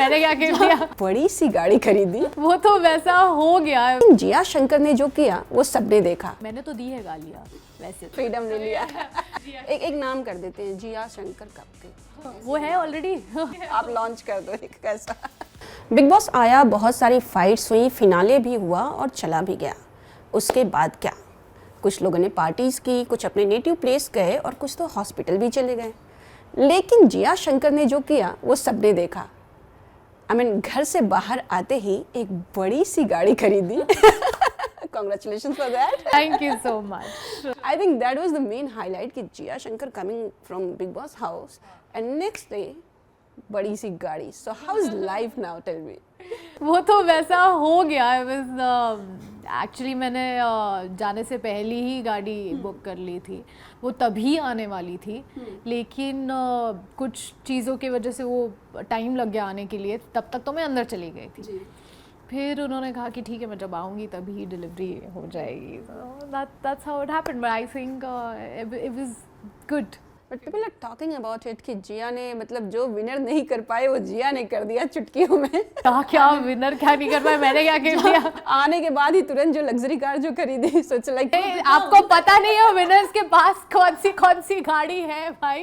मैंने क्या कर दिया, बड़ी सी गाड़ी खरीदी। वो तो वैसा हो गया। जिया शंकर ने जो किया वो सबने देखा। मैंने तो दी है गालियाँ वैसे। फ्रीडम ले लिया। एक नाम कर देते हैं, जिया शंकर कप। वो है ऑलरेडी। आप लॉन्च कर दो एक कैसा। बिग बॉस आया, बहुत सारी फाइट्स हुई, फिनाले भी हुआ और चला भी गया। उसके बाद क्या, कुछ लोगों ने पार्टीज की, कुछ अपने नेटिव प्लेस गए और कुछ तो हॉस्पिटल भी चले गए। लेकिन जिया शंकर ने जो किया वो सबने देखा। घर से बाहर आते ही एक बड़ी सी गाड़ी खरीदी। Congratulations for that. Thank you so much. I think that was the main highlight कि Jiya Shankar coming from Big Boss house and next day बड़ी सी गाड़ी. So how's life now? Tell me. वो तो वैसा हो गया। एक्चुअली मैंने जाने से पहले ही गाड़ी बुक कर ली थी, वो तभी आने वाली थी, लेकिन कुछ चीज़ों की वजह से वो टाइम लग गया आने के लिए, तब तक तो मैं अंदर चली गई थी। फिर उन्होंने कहा कि ठीक है, मैं जब आऊँगी तभी डिलीवरी हो जाएगी। That's how it happened, but I think it was good. But people are talking about it कि जिया ने जो विनर नहीं कर पाए वो जिया ने कर दिया चुटकियों में। क्या विनर क्या नहीं कर पाए, मैंने क्या कर दिया? आने के बाद ही तुरंत जो लग्जरी कार जो खरीदी, सोच लाइक आपको पता नहीं है विनर्स के पास कौन सी गाड़ी है भाई।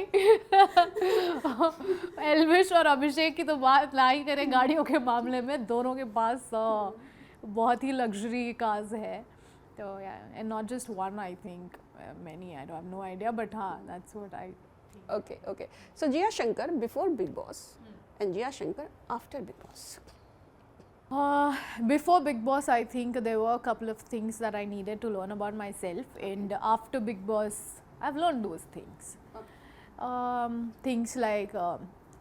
एल्विश और अभिषेक की तो बात ना ही करें गाड़ियों के मामले में, दोनों के पास बहुत ही लग्जरी कार्स है। तो and not just one, I think many, I don't have no idea, but that's what I think. Okay. So Jiya Shankar before Big Boss and Jiya Shankar after Big Boss. Before Big Boss, I think there were a couple of things that I needed to learn about myself, and after Big Boss, I've learned those things. Things like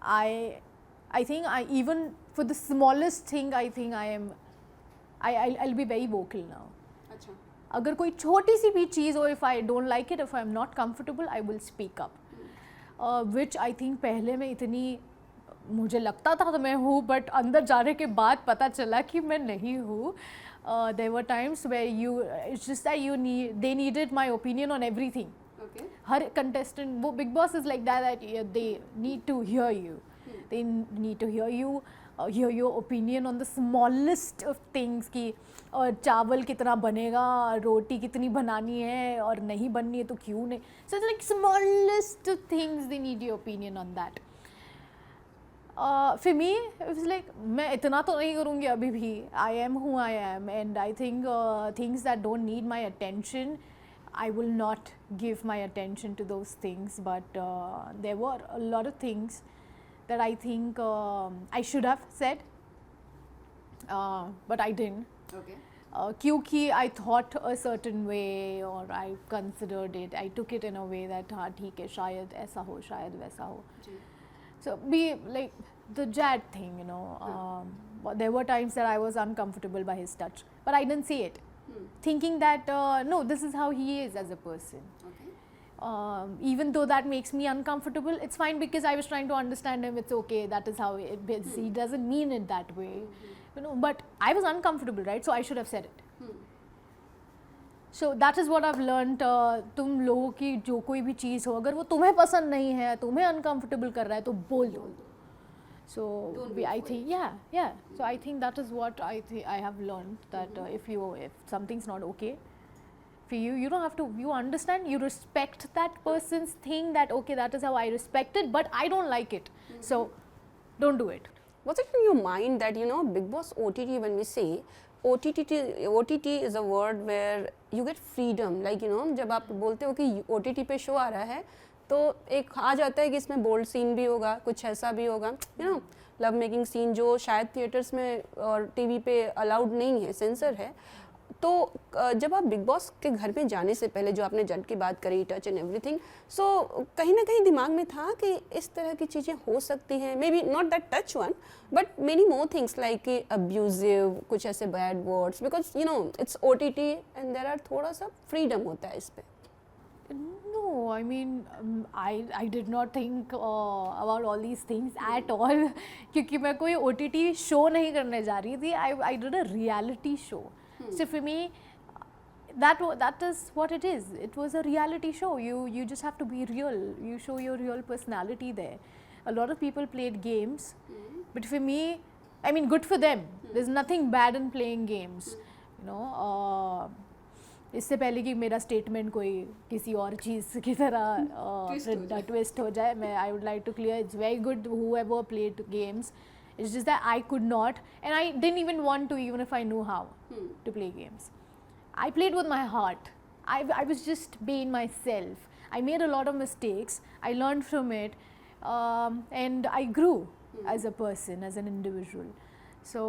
I think I even for the smallest thing, I think I'll be very vocal now. अगर कोई छोटी सी भी चीज़ हो, if I don't like it, if I am not comfortable, I will speak up, which I think पहले में इतनी मुझे लगता था तो मैं हूँ, बट अंदर जाने के बाद पता चला कि मैं नहीं हूँ। There were times where it's just that they needed my opinion on everything. हर कंटेस्टेंट, वो Bigg Boss is like that they need to hear you, they need to hear you, hear your opinion on the smallest of things कि चावल कितना बनेगा, रोटी कितनी बनानी है और नहीं बननी है तो क्यों नहीं। So it's like smallest things they need your opinion on that. For me it was like मैं इतना तो नहीं करूँगी अभी भी, I am who I am, and I think things that don't need my attention, I will not give my attention to those things, but there were a lot of things that I think I should have said, but I didn't. Okay. क्योंकि I thought a certain way, or I considered it, I took it in a way that हाँ ठीक है, शायद ऐसा हो, शायद वैसा हो. So be like the Jad thing, you know. There were times that I was uncomfortable by his touch, but I didn't say it, thinking that no, this is how he is as a person. Even though that makes me uncomfortable, it's fine because I was trying to understand him. It's okay, that is how it is. He doesn't mean it that way, you know, but I was uncomfortable, right? So I should have said it. So that is what I've learned. तुम लोगों की जो कोई भी चीज़ हो, अगर वो तुम्हें पसंद नहीं है, तुम्हें uncomfortable कर रहा है, तो बोल दो. So I think so I think that is what I have learned, that if something's not okay for you, you don't have to, you understand, you respect that person's thing, that okay, that is how I respect it, but I don't like it, so don't do it. Was it in your mind that, you know, Big Boss OTT, when we say OTT is a word where you get freedom, like, you know, जब आप बोलते हो कि OTT पे show आ रहा है तो एक आ जाता है कि इसमें बोल्ड सीन भी होगा, कुछ ऐसा भी होगा, you know, love making scene जो शायद थिएटर्स में और टीवी पे अलाउड नहीं है, सेंसर है। तो जब आप बिग बॉस के घर में जाने से पहले जो आपने जज की बात करी, टच एंड एवरीथिंग, सो कहीं ना कहीं दिमाग में था कि इस तरह की चीज़ें हो सकती हैं, maybe not that touch one, but many more things like abusive, कुछ ऐसे bad words, because you know it's OTT and there are थोड़ा सा फ्रीडम होता है इस पर। No, I mean, I did not think about all these things at all. क्योंकि मैं कोई OTT शो नहीं करने जा रही थी. I did a reality show. So for me, that is what it is. It was a reality show. You just have to be real. You show your real personality there. A lot of people played games, but for me, I mean, good for them. There's nothing bad in playing games. You know, इससे पहले कि मेरा statement कोई किसी और चीज़ की तरह twist हो जाए, मैं I would like to clear it's very good whoever played games. It's just that I could not, and I didn't even want to, even if I knew how to play games. I played with my heart. I was just being myself. I made a lot of mistakes. I learned from it, and I grew as a person, as an individual. So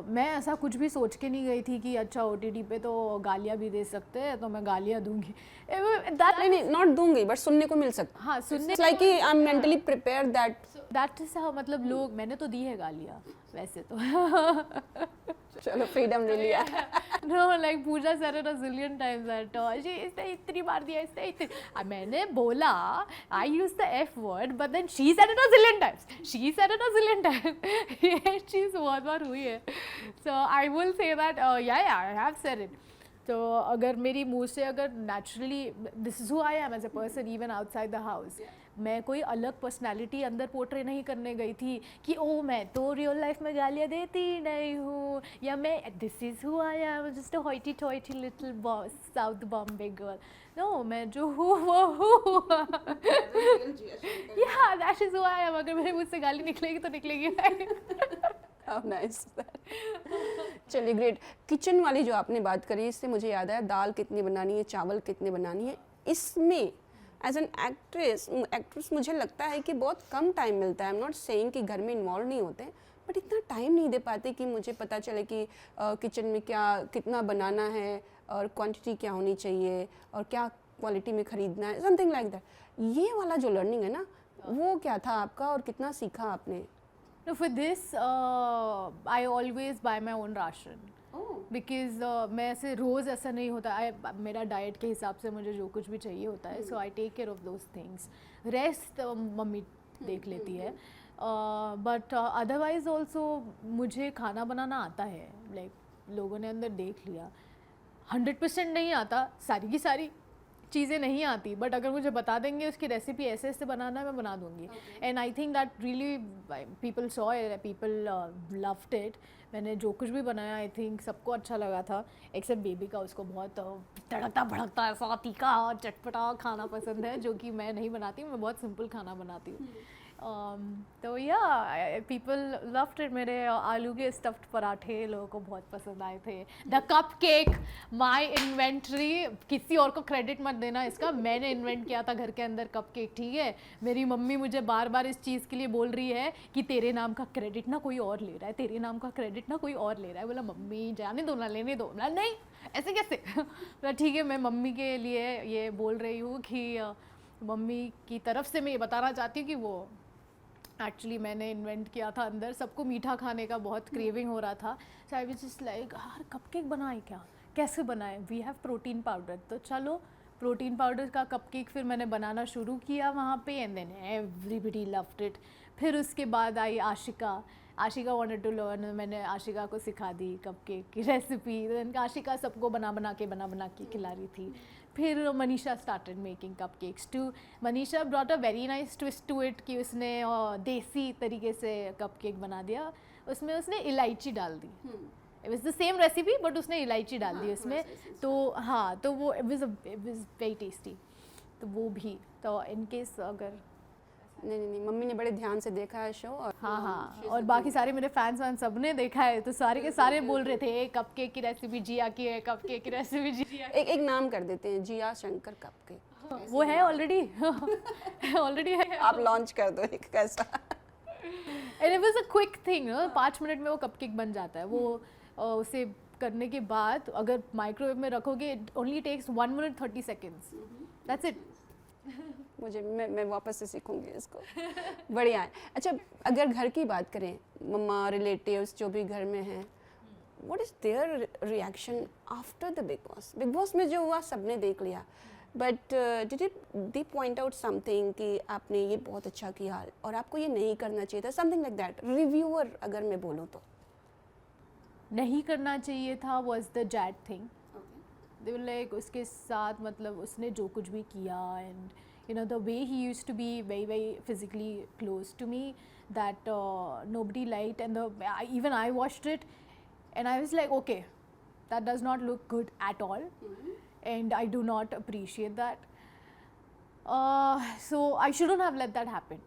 मैं ऐसा कुछ भी सोच के नहीं गई थी कि अच्छा OTT पे तो गालियाँ भी दे सकते हैं तो मैं गालियाँ दूंगी. नहीं, नॉट दूंगी, बट सुनने को मिल सकता. हाँ, सुनने लाइक कि I am mentally prepared that is how, मतलब लोग, मैंने तो दी है गालियाँ वैसे तो. चलो फ्रीडम ले लिया. No, like Pooja said it a zillion times that इसने इतनी बार दिया, इसने इतनी, मैंने बोला, I used the F word, but then she said it a zillion times. She said it a zillion times. ये चीज़ बहुत बार हुई है. So I will say that yeah, I have said it. तो अगर मेरी मुँह से अगर naturally, this is who I am as a person even outside the house. मैं कोई अलग पर्सनालिटी अंदर पोर्ट्रे नहीं करने गई थी कि ओ मैं तो रियल लाइफ में गालियाँ देती नहीं हूँ, या मैं this is who I am, just a hoity toity little South Bombay girl. No, मैं जो हूँ वो हूँ. Yeah that is who I am. अगर मेरे मुझ से गाली निकलेगी तो निकलेगी. How nice. चलिए ग्रेट. किचन वाली जो आपने बात करी, इससे मुझे याद आया, दाल कितनी बनानी है, चावल कितने बनानी है, इसमें एज एन एक्ट्रेस मुझे लगता है कि बहुत कम टाइम मिलता है. आई एम नॉट सेइंग कि घर में इन्वॉल्व नहीं होते, बट इतना टाइम नहीं दे पाते कि मुझे पता चले कि किचन में क्या कितना बनाना है और क्वांटिटी क्या होनी चाहिए और क्या क्वालिटी में ख़रीदना है, समथिंग लाइक दैट. ये वाला जो लर्निंग है ना, वो क्या था आपका और कितना सीखा आपने? No, for this, I always buy my own ration. Because मैं ऐसे रोज़ ऐसा नहीं होता. मेरा डाइट के हिसाब से मुझे जो कुछ भी चाहिए होता है, so I take care of those things. Rest mummy देख लेती है. But otherwise also मुझे खाना बनाना आता है. Like लोगों ने अंदर देख लिया. 100% नहीं आता, सारी की सारी चीज़ें नहीं आती, बट अगर मुझे बता देंगे उसकी रेसिपी ऐसे ऐसे बनाना है, मैं बना दूंगी. And I think that really people saw it, people loved it. मैंने जो कुछ भी बनाया आई थिंक सबको अच्छा लगा था, एक्सेप्ट बेबी का. उसको बहुत तड़कता भड़कता ऐसा तीखा और चटपटा खाना पसंद है, जो कि मैं नहीं बनाती. मैं बहुत सिंपल खाना बनाती हूँ. तो या पीपल लव्ड इट. मेरे आलू के स्टफ्ड पराठे लोगों को बहुत पसंद आए थे. The cup cake, my inventory. किसी और को क्रेडिट मत देना इसका, मैंने इन्वेंट किया था घर के अंदर कप केक, ठीक है. मेरी मम्मी मुझे बार बार इस चीज़ के लिए बोल रही है कि तेरे नाम का क्रेडिट ना कोई और ले रहा है, तेरे नाम का क्रेडिट ना कोई और ले रहा है. बोला मम्मी जाने दो ना, लेने दो. बोला नहीं ऐसे कैसे. बोला ठीक है, मैं मम्मी के लिए ये बोल रही हूँ कि मम्मी की तरफ से मैं ये बताना चाहती हूँ कि वो एक्चुअली मैंने इन्वेंट किया था. अंदर सबको मीठा खाने का बहुत क्रेविंग हो रहा था. सो आई वाज जस्ट लाइक यार कपकेक बनाए क्या, कैसे बनाए. वी हैव प्रोटीन पाउडर, तो चलो प्रोटीन पाउडर का कपकेक फिर मैंने बनाना शुरू किया वहाँ पे. And then everybody loved it. फिर उसके बाद I Ashika wanted to learn. मैंने आशिका को सिखा दी कपकेक की रेसिपी. देन आशिका सबको बना के खिला रही थी. फिर Manisha started making cupcakes too. Manisha brought a very nice twist to it कि उसने देसी तरीके से कपकेक बना दिया. उसमें उसने इलायची डाल दी. It was the same recipe but उसने इलायची डाल दी उसमें. तो हाँ, तो वो इट वाज वेरी टेस्टी. तो वो भी, तो इन केस अगर नहीं, मम्मी ने बड़े ध्यान से देखा है शो. और हाँ, और बाकी सारे मेरे फैंस वैन सब ने देखा है, तो सारे के सारे बोल रहे थे कपकेक की रेसिपी जिया की है, कपकेक की रेसिपी जिया. एक नाम कर देते हैं, जिया शंकर कपकेक. वो है ऑलरेडी. है. आप लॉन्च कर दो एक कैसा. And it was a quick thing. 5 minute में वो कपकेक बन जाता है. वो उसे करने के बाद अगर माइक्रोवेव में रखोगे, it only takes 1 minute 30 seconds. That's it. मैं वापस से सीखूंगी इसको. बढ़िया है. अच्छा, अगर घर की बात करें, मम्मा, रिलेटिव्स जो भी घर में हैं, what is their reaction after the big boss में जो हुआ सबने देख लिया, but did they point out something कि आपने ये बहुत अच्छा किया और आपको ये नहीं करना चाहिए था, समथिंग लाइक दैट. रिव्यूअर अगर मैं बोलूँ तो नहीं करना चाहिए था was the Z thing. They were like उसके साथ, मतलब उसने जो कुछ भी किया, and you know the way he used to be very very physically close to me, that nobody liked, and even I watched it and I was like, okay, that does not look good at all, and I do not appreciate that. So I shouldn't have let that happen.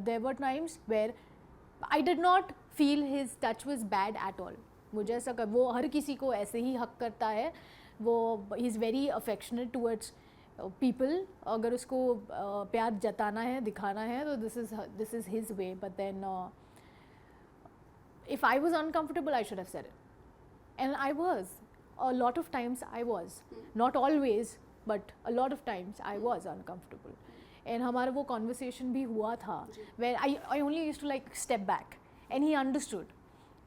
There were times where I did not feel his touch was bad at all. मुझे ऐसा वो हर किसी को ऐसे ही हक करता है, वो he is very affectionate towards people. अगर उसको प्यार जताना है, दिखाना है, तो this is his way. But then if I was uncomfortable, I should have said it, and I was. A lot of times I was, not always, but a lot of times I was uncomfortable. And हमारा वो conversation भी हुआ था, where I only used to like step back, and he understood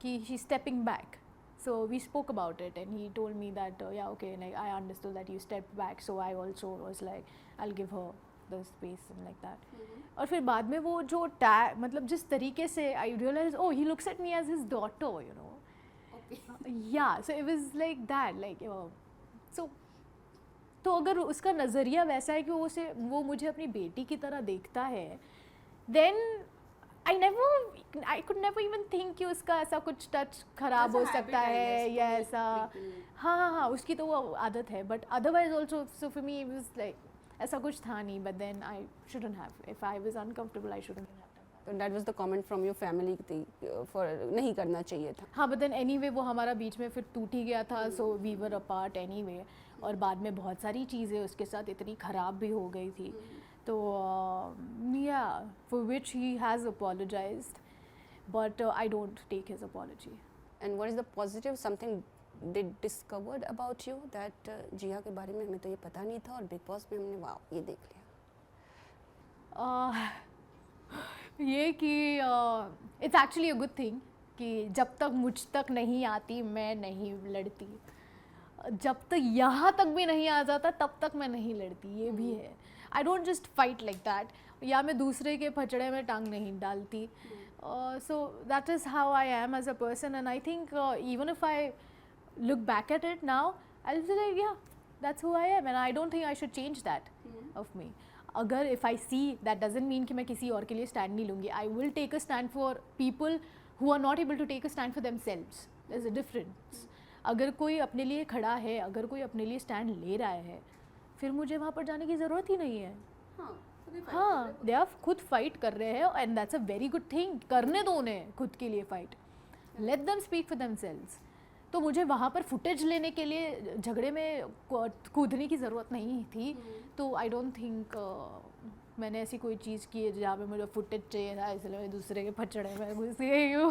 कि she's stepping back. So we spoke about it, and he told me that yeah, okay, like I understood that you stepped back, so I also was like, I'll give her the space and like that. और फिर बाद में वो जो मतलब जिस तरीके से I realized, oh, he looks at me as his daughter, you know. Yeah, so it was like that, like so. तो अगर उसका नज़रिया वैसा है कि वो मुझे अपनी बेटी की तरह देखता है, then I could never even think कि उसका ऐसा कुछ टच खराब हो सकता है या ऐसा. हाँ, उसकी तो वो आदत है, but otherwise also, so for me it was like ऐसा कुछ था नहीं. But then I shouldn't have. If I was uncomfortable, I shouldn't have. That was the comment from your family for नहीं करना चाहिए था. हाँ, but then anyway वो हमारा बीच में फिर टूट ही गया था, so we were apart anyway. और बाद में बहुत सारी चीज़ें उसके साथ इतनी ख़राब भी हो गई थी, तो yeah, for which he has apologized, but I don't take his apology. And what is the positive something they discovered about you that जिया के बारे में हमें तो ये पता नहीं था, और बिग बॉस में हमने वाह ये देख लिया. ये कि it's actually a good thing कि जब तक मुझ तक नहीं आती मैं नहीं लड़ती, जब तक यहाँ तक भी नहीं आ जाता तब तक मैं नहीं लड़ती, ये भी है. I don't just fight like that, या मैं दूसरे के फचड़े में टांग नहीं डालती. So that is how I am as a person, and I think even if I look back at it now, I'll be like, yeah, that's who I am, and I don't think I should change that of me. अगर if I see, that doesn't mean कि मैं किसी और के लिए stand नहीं लूँगी. I will take a stand for people who are not able to take a stand for themselves. There's a difference. अगर कोई अपने लिए खड़ा है, अगर कोई अपने लिए stand ले रहा है, फिर मुझे वहाँ पर जाने की ज़रूरत ही नहीं है. हाँ, they are खुद fight कर रहे हैं, and that's a very good thing. करने दो उन्हें खुद के लिए fight. Let them speak for themselves. तो मुझे वहाँ पर फुटेज लेने के लिए झगड़े में कूदने की ज़रूरत नहीं थी. तो आई डोंट थिंक मैंने ऐसी कोई चीज़ की है जहाँ पे मुझे फुटेज चाहिए था, इसलिए मैं दूसरे के फचड़े में घुस गई हूँ.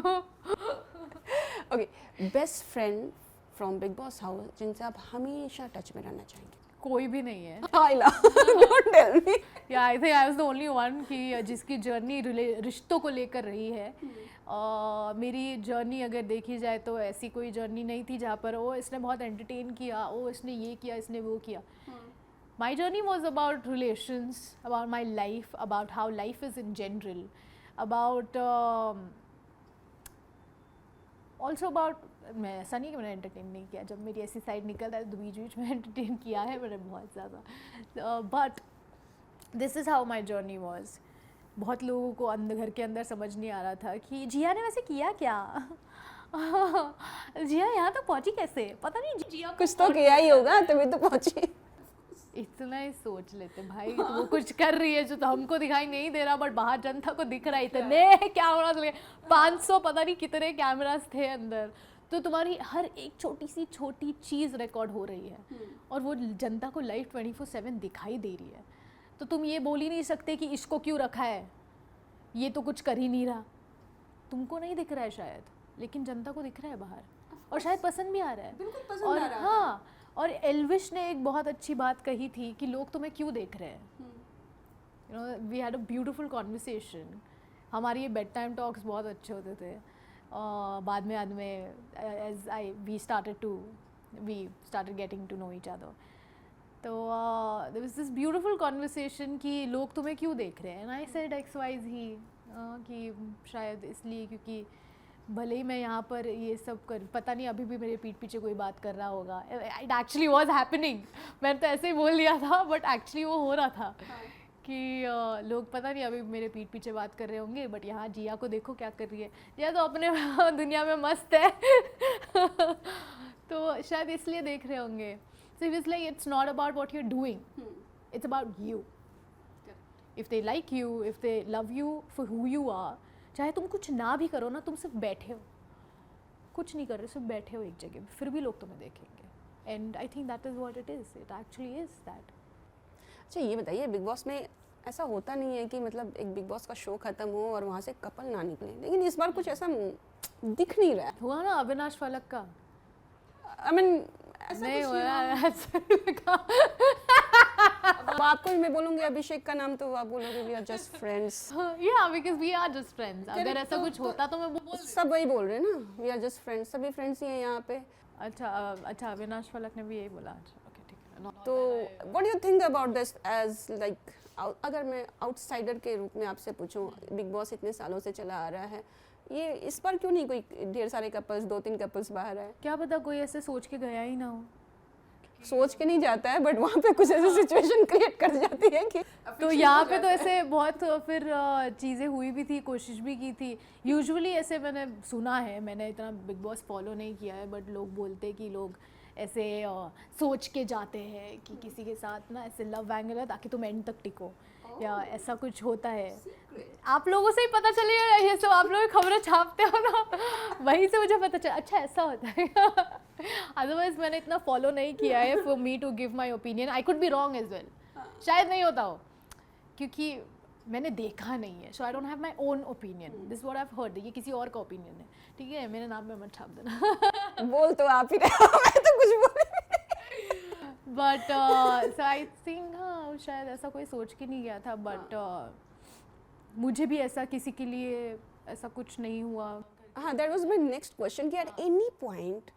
Okay, best friend from big boss house जिनसे आप हमेशा टच में रहना चाहेंगे? कोई भी नहीं है. Don't tell me. Yeah, I think I was the only one कि जिसकी जर्नी रिश्तों को लेकर रही है. मेरी जर्नी अगर देखी जाए तो ऐसी कोई जर्नी नहीं थी जहाँ पर वो इसने बहुत एंटरटेन किया, ओ इसने ये किया, इसने वो किया. My journey was about relations, about my life, about how life is in general, about also about, मैं ऐसा नहीं कि मैंने एंटरटेन नहीं किया, जब मेरी ऐसी साइड निकलता है तो बीच बीच में एंटरटेन किया है मैंने बहुत ज़्यादा. But this is how my journey was. बहुत लोगों को घर के अंदर समझ नहीं आ रहा था कि जिया ने वैसे किया क्या. जिया यहाँ तक पहुँची कैसे, पता नहीं. जिया कुछ तो किया ही होगा तभी तो पहुँची. इतना ही सोच लेते भाई, तो वो कुछ कर रही है जो तो हमको दिखाई नहीं दे रहा, बट बाहर जनता को दिख रहा है. इतने कैमरास लगे, 500 पता नहीं कितने कैमरास थे अंदर, तो तुम्हारी हर एक छोटी सी छोटी चीज़ रिकॉर्ड हो रही है, और वो जनता को लाइव 24/7 दिखाई दे रही है. तो तुम ये बोल ही नहीं सकते कि इसको क्यों रखा है, ये तो कुछ कर ही नहीं रहा. तुमको नहीं दिख रहा है शायद, लेकिन जनता को दिख रहा है बाहर, और शायद पसंद भी आ रहा है. बिल्कुल पसंद और आ रहा है. हाँ, और एल्विश ने एक बहुत अच्छी बात कही थी कि लोग तुम्हें क्यों देख रहे हैं. You know, we had a beautiful conversation. हमारी ये बेड टाइम टॉक्स बहुत अच्छे होते थे. बाद में as we started getting to know each other. तो there was this beautiful conversation कि लोग तुम्हें क्यों देख रहे हैं. एंड आई सेड XYZ कि शायद इसलिए क्योंकि भले ही मैं यहाँ पर ये सब कर, पता नहीं अभी भी मेरे पीठ पीछे कोई बात कर रहा होगा. It actually was happening. मैंने तो ऐसे ही बोल दिया था, बट एक्चुअली वो हो रहा था कि लोग पता नहीं अभी मेरे पीठ पीछे बात कर रहे होंगे, बट यहाँ जिया को देखो क्या कर रही है। जिया तो अपने दुनिया में मस्त है तो शायद इसलिए देख रहे होंगे। So it's like it's not about what you are doing, it's about you. If they like you, if they love you for who you are, चाहे तुम कुछ ना भी करो ना, तुम सिर्फ बैठे हो, कुछ नहीं कर रहे, सिर्फ बैठे हो एक जगह, फिर भी लोग तुम्हें देखेंगे। And I think that is what it is, it actually is that. अच्छा ये बताइए, बिग बॉस में ऐसा होता नहीं है कि मतलब एक बिग बॉस का शो खत्म हो और वहाँ से कपल ना निकले, लेकिन इस बार कुछ ऐसा दिख नहीं रहा है। हुआ ना अविनाश फलक का, आई मीन नहीं हुआ अब आपको भी मैं बोलूँगी अभिषेक का नाम तो आप बोलोगे वी आर जस्ट फ्रेंड्स। या because we are just friends. अगर ऐसा कुछ होता तो मैं बोल, सब वही बोल रहे हैं ना, वी आर जस्ट फ्रेंड्स, सभी फ्रेंड्स ही हैं यहाँ पे। अच्छा अविनाश फलक ने भी यही बोला। अच्छा ओके ठीक है। तो what do you think about this as like, अगर मैं आउटसाइडर के रूप में आपसे पूछूं, बिग बॉस इतने सालों से चला आ रहा है, ये इस बार क्यों नहीं कोई ढेर सारे कपल्स, 2-3 कपल्स बाहर आए? क्या पता कोई ऐसे सोच के गया ही ना हो। सोच के नहीं जाता है, बट वहाँ पे कुछ ऐसी सिचुएशन क्रिएट कर जाती है कि तो यहाँ पे तो ऐसे बहुत फिर चीज़ें हुई भी थी, कोशिश भी की थी। यूजुअली ऐसे मैंने सुना है, मैंने इतना बिग बॉस फॉलो नहीं किया है, बट लोग बोलते कि लोग ऐसे सोच के जाते हैं कि किसी के साथ ना ऐसे लव एंगल है ताकि तुम एंड तक टिको, या ऐसा कुछ होता है। आप लोगों से ही पता चलेगा ये सब, आप लोग खबरें छापते हो ना, वहीं से मुझे पता चला अच्छा ऐसा होता है अदरवाइज मैंने इतना फॉलो नहीं किया है for me to give my opinion. I could be wrong as well, शायद नहीं होता हो क्योंकि मैंने देखा नहीं है। So I don't have my own opinion, this what I have heard. ये किसी और का ओपिनियन है, ठीक है, मेरे नाम में मत छाप देना बोल तो आप ही रहे हो, मैं तो कुछ बोल बट सो आई थिंक हाँ शायद ऐसा कोई सोच के नहीं गया था, बट मुझे भी ऐसा किसी के लिए ऐसा कुछ नहीं हुआ। हाँ, that was my next question कि एट एनी पॉइंट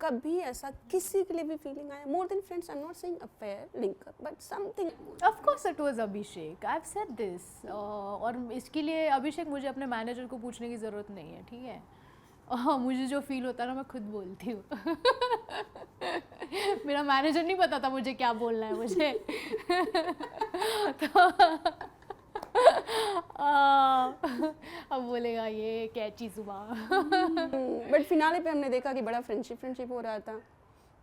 कभी ऐसा किसी के लिए भी फीलिंग आया, more than friends, I am not saying affair, linkup, but something? Of course it was Abhishek, I have said this. और इसके लिए अभिषेक मुझे अपने मैनेजर को पूछने की ज़रूरत नहीं है, ठीक है। मुझे जो फील होता है ना मैं खुद बोलती हूँ मेरा मैनेजर नहीं पता था मुझे क्या बोलना है मुझे तो अब बोलेगा ये कैची सुबह बट फिनाले पे हमने देखा कि बड़ा फ्रेंडशिप हो रहा था,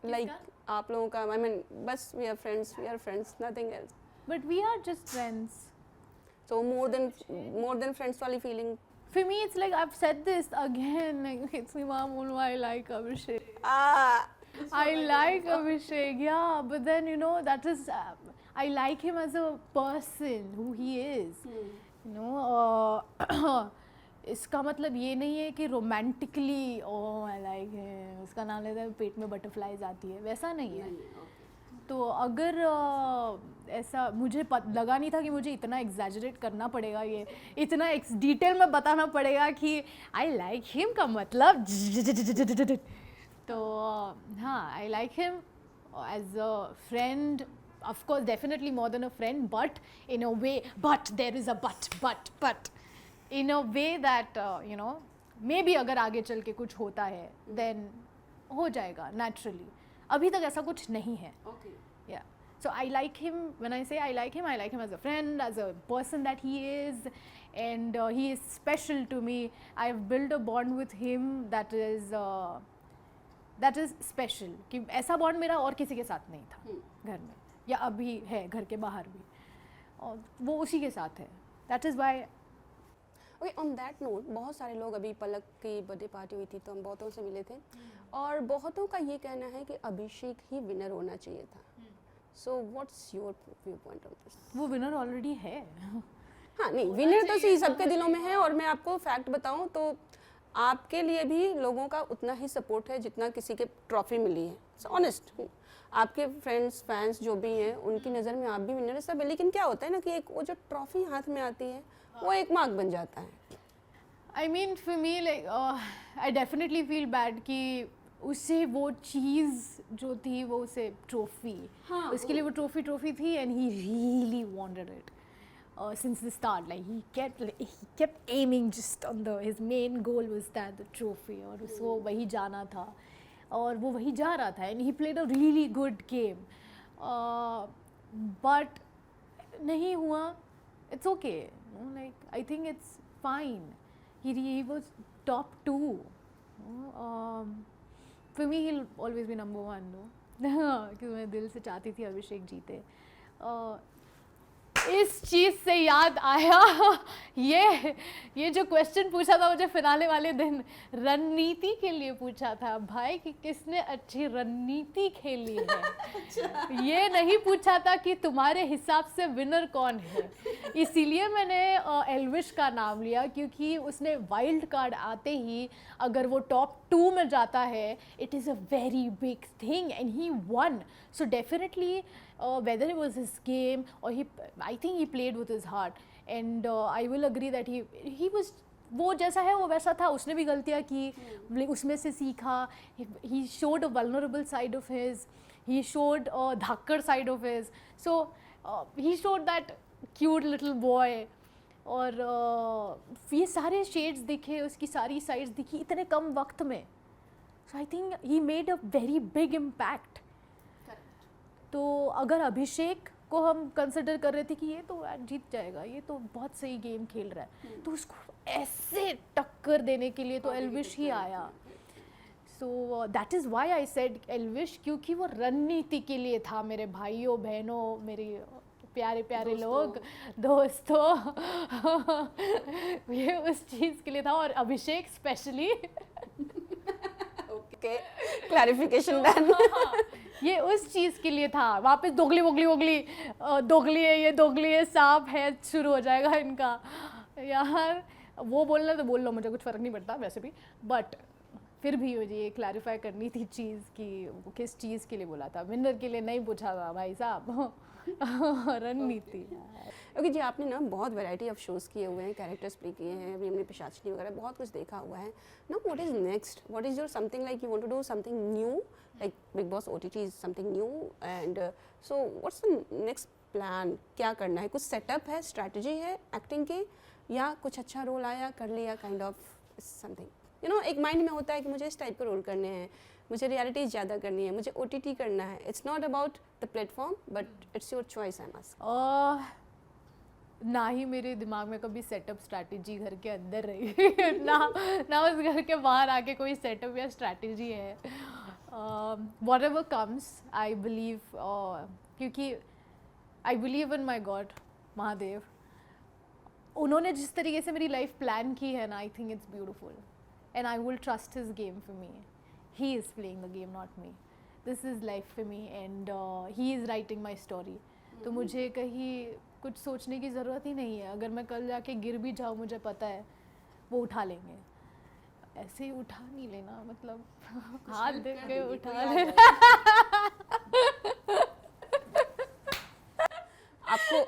लाइक आप लोगों का, आई मीन बस we are friends, nothing else, but we are just friends. So more than friends वाली feeling? For me, it's like I've said this again. Like, it's Imamul, I like Abhishek. I like Abhishek, yeah. But then, you know, that is, I like him as a person, who he is. You know, इसका मतलब ये नहीं है कि romantically ओह आई like him, उसका नाम लेता है पेट में बटरफ्लाइज आती है, वैसा नहीं है। तो अगर ऐसा मुझे लगा नहीं था कि मुझे इतना एग्जैजरेट करना पड़ेगा, ये इतना डिटेल में बताना पड़ेगा कि आई लाइक हिम का मतलब तो हाँ, I like him as a friend, of course definitely more than a friend, but in a way, but there is a but in a way that you know maybe अगर आगे चल के कुछ होता है देन हो जाएगा naturally. अभी तक ऐसा कुछ नहीं है। Yeah. So I like him. When I say I like him as a friend, as a person that he is, and he is special to me. I've built a bond with him that is special. कि ऐसा bond मेरा और किसी के साथ नहीं था घर में, या अभी है घर के बाहर भी, और वो उसी के साथ है। That is why. Okay, on that note, बहुत सारे लोग, अभी पलक की बर्थडे पार्टी हुई थी तो हम बहुतों से मिले थे, और बहुतों का ये कहना है कि अभिषेक ही विनर होना चाहिए था। So what's your view point on this? वो विनर ऑलरेडी है। हाँ नहीं, विनर तो सही सबके दिलों में है, और मैं आपको फैक्ट बताऊं तो आपके लिए भी लोगों का उतना ही सपोर्ट है जितना किसी के ट्रॉफी मिली है। ऑनेस्ट, आपके फ्रेंड्स फैंस जो भी हैं उनकी नज़र में आप भी विनर है सब है, लेकिन क्या होता है ना कि एक वो जो ट्रॉफी हाथ में आती है वो एक मार्क बन जाता है। I mean for me like I definitely feel bad कि उसे वो चीज़ जो थी वो उसे ट्रॉफी, उसके लिए वो ट्रॉफी थी, and he really wanted it since the start. Like he kept aiming just on his main goal was that the trophy, और उसको वही जाना था और वो वही जा रहा था, and he played a really good game, but नहीं हुआ, it's okay. You know, like I think it's fine. He was top 2. You know, for me he'll always be number 1, no? क्योंकि मैं दिल से चाहती थी अभिषेक जीते. इस चीज़ से याद आया ये जो क्वेश्चन पूछा था मुझे फिनाले वाले दिन, रणनीति के लिए पूछा था भाई कि किसने अच्छी रणनीति खेली है. ये नहीं पूछा था कि तुम्हारे हिसाब से विनर कौन है. इसीलिए मैंने एल्विश का नाम लिया, क्योंकि उसने वाइल्ड कार्ड आते ही अगर वो टॉप 2 में जाता है, it is a very big thing and he one. So definitely whether it was his game or I think he played with his heart, and I will agree that he was, वो जैसा है वो वैसा था. उसने भी गलतियाँ की, उसमें से सीखा. He showed a vulnerable side of his, he showed a Dhakad side of his, so he showed that cute little boy. और ये सारे शेड्स दिखे, उसकी सारी साइड्स दिखी इतने कम वक्त में. So I think he made a very big impact. तो अगर अभिषेक को हम कंसिडर कर रहे थे कि ये तो जीत जाएगा, ये तो बहुत सही गेम खेल रहा है, तो उसको ऐसे टक्कर देने के लिए तो एल्विश ही आया. So that is why I said Elvish, क्योंकि वो रणनीति के लिए था. मेरे भाइयों बहनों, मेरे प्यारे प्यारे लोग, दोस्तों, ये उस चीज़ के लिए था. और अभिषेक स्पेशली ओके, क्लैरिफिकेशन डन. ये उस चीज़ के लिए था. वापस दोगली वोगली वोगली, दोगली है ये, दोगली है, सांप है, शुरू हो जाएगा इनका. यार वो बोलना तो बोल लो, मुझे कुछ फ़र्क नहीं पड़ता वैसे भी, बट फिर भी मुझे ये क्लैरिफाई करनी थी चीज़ कि वो किस चीज़ के लिए बोला था. विनर के लिए नहीं पूछा था भाई साहब. रणनीति. ओके जी, आपने ना बहुत वैरायटी ऑफ शोज़ किए हुए हैं, कैरेक्टर्स प्ले किए हैं, अभी हमने पिशाचनी वगैरह बहुत कुछ देखा हुआ है ना. What is next? What is your something like you want to do something new, like Bigg Boss OTT is something new, and so what's the next plan? क्या करना है? कुछ सेटअप है, स्ट्रैटेजी है एक्टिंग के, या कुछ अच्छा रोल आया कर लिया, kind of something you know, एक माइंड में होता है कि मुझे इस टाइप के रोल करने हैं, मुझे रियलिटी ज़्यादा करनी है, मुझे OTT करना है. It's not about the platform but it's your choice. I must ना ही मेरे दिमाग में कभी सेटअप स्ट्रैटेजी घर के अंदर रही ना उस घर के बाहर आके कोई सेटअप या स्ट्रैटेजी है. whatever comes, I believe, क्योंकि I believe in my God, Mahadev. उन्होंने जिस तरीके से मेरी लाइफ प्लान की है ना, I think it's beautiful, and I will trust his game for me. He is playing the game, not me. This is life for me, and he is writing my story. तो मुझे कहीं कुछ सोचने की ज़रूरत ही नहीं है. अगर मैं कल जाके गिर भी जाऊँ, मुझे पता है वो उठा लेंगे. ऐसे ही उठा नहीं लेना, मतलब हाथ दे के उठा लेना.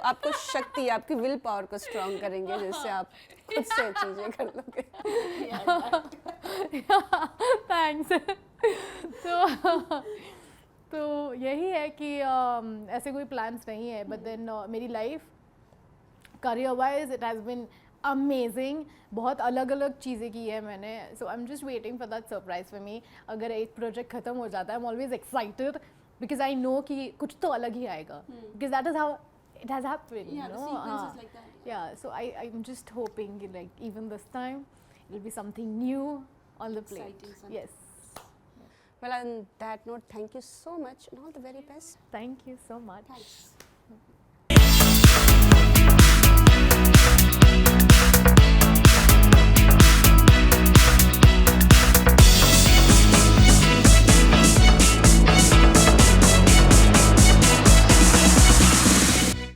आपको शक्ति, आपकी विल पावर को स्ट्रॉन्ग करेंगे, जिससे आप खुद से चीज़ें कर लोगे. थैंक्स. तो यही है कि ऐसे कोई प्लान्स नहीं है, बट देन मेरी life career wise it has been amazing. बहुत अलग अलग चीज़ें की है मैंने. So I am just waiting for that surprise for me. अगर एक प्रोजेक्ट ख़त्म हो जाता है, I am always excited because I know कि कुछ तो अलग ही आएगा, because that is how it has happened, yeah, you the know. sequence is like that. Yeah, so I'm just hoping like even this time it'll be something new on the plate. Exciting something. Yes. Well, on that note, thank you so much and all the very best. Thank you so much. Thanks.